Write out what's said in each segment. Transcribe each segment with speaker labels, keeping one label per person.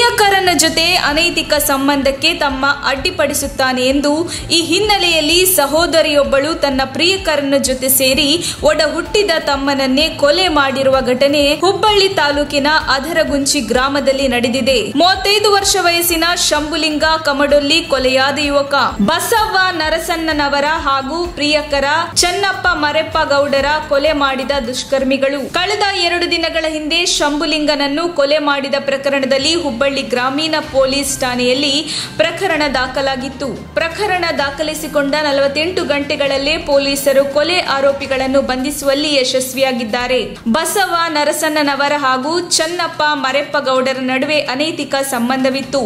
Speaker 1: ಪ್ರಿಯಕರನ ಜೊತೆ ಅನೈತಿಕ ಸಂಬಂಧಕ್ಕೆ ತಮ್ಮ ಅಡ್ಡಿಪಡಿಸುತ್ತಾನೆ ಎಂದು ಈ ಹಿನ್ನೆಲೆಯಲ್ಲಿ ಸಹೋದರಿಯೊಬ್ಬಳು ತನ್ನ ಪ್ರಿಯಕರನ ಜೊತೆ ಸೇರಿ ಒಡ ಹುಟ್ಟಿದ ತಮ್ಮನನ್ನೇ ಕೊಲೆ ಮಾಡಿರುವ ಘಟನೆ ಹುಬ್ಬಳ್ಳಿ ತಾಲೂಕಿನ ಅದರಗುಂಚಿ ಗ್ರಾಮದಲ್ಲಿ ನಡೆದಿದೆ. 35 ವರ್ಷ ವಯಸ್ಸಿನ ಶಂಭುಲಿಂಗ ಕಮಡೊಲ್ಲಿ ಕೊಲೆಯಾದ ಯುವಕ ಬಸವ್ವ ನರಸನ್ನನವರ ಹಾಗೂ ಪ್ರಿಯಕರ ಚನ್ನಪ್ಪ ಮರೆಪ್ಪ ಗೌಡರ ಕೊಲೆ ಮಾಡಿದ ದುಷ್ಕರ್ಮಿಗಳು. ಕಳೆದ 2 ದಿನಗಳ ಹಿಂದೆ ಶಂಭುಲಿಂಗನನ್ನು ಕೊಲೆ ಮಾಡಿದ ಪ್ರಕರಣದಲ್ಲಿ ಹುಬ್ಬಳ್ಳಿ ಗ್ರಾಮೀಣ ಪೊಲೀಸ್ ಠಾಣೆಯಲ್ಲಿ ಪ್ರಕರಣ ದಾಖಲಾಗಿತ್ತು. ಪ್ರಕರಣ ದಾಖಲಿಸಿಕೊಂಡ 48 ಗಂಟೆಗಳಲ್ಲೇ ಪೊಲೀಸರು ಕೊಲೆ ಆರೋಪಿಗಳನ್ನು ಬಂಧಿಸುವಲ್ಲಿ ಯಶಸ್ವಿಯಾಗಿದ್ದಾರೆ. ಬಸವ್ವ ನರಸನ್ನನವರ ಹಾಗೂ ಚನ್ನಪ್ಪ ಮರೆಪ್ಪ ಗೌಡರ ನಡುವೆ ಅನೈತಿಕ ಸಂಬಂಧವಿತ್ತು.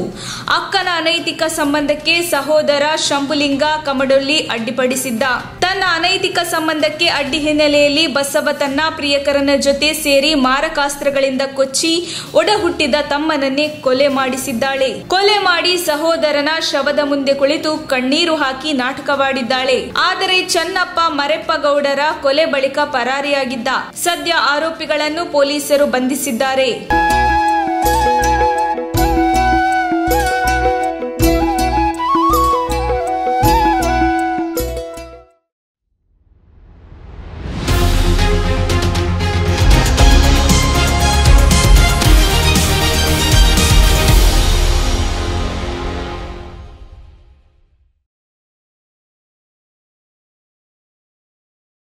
Speaker 1: ಅಕ್ಕನ ಅನೈತಿಕ ಸಂಬಂಧಕ್ಕೆ ಸಹೋದರ ಶಂಭುಲಿಂಗ ಕಮಡೊಲ್ಲಿ ಅಡ್ಡಿಪಡಿಸಿದ್ದ. ತನ್ನ ಅನೈತಿಕ ಸಂಬಂಧಕ್ಕೆ ಅಡ್ಡಿ ಹಿನ್ನೆಲೆಯಲ್ಲಿ ಬಸವ ತನ್ನ ಪ್ರಿಯಕರನ ಜೊತೆ ಸೇರಿ ಮಾರಕಾಸ್ತ್ರಗಳಿಂದ ಕೊಚ್ಚಿ ಒಡ ಹುಟ್ಟಿದ ತಮ್ಮನನ್ನೇ ಕೊಲೆ ಮಾಡಿಸಿದ್ದಾಳೆ. ಕೊಲೆ ಮಾಡಿ ಸಹೋದರನ ಶವದ ಮುಂದೆ ಕುಳಿತು ಕಣ್ಣೀರು ಹಾಕಿ ನಾಟಕವಾಡಿದ್ದಾಳೆ. ಆದರೆ ಚನ್ನಪ್ಪ ಮರೆಪ್ಪ ಗೌಡರ ಕೊಲೆ ಬಳಿಕ ಪರಾರಿಯಾಗಿದ್ದ. ಸದ್ಯ ಆರೋಪಿಗಳನ್ನು ಪೊಲೀಸರು ಬಂಧಿಸಿದ್ದಾರೆ.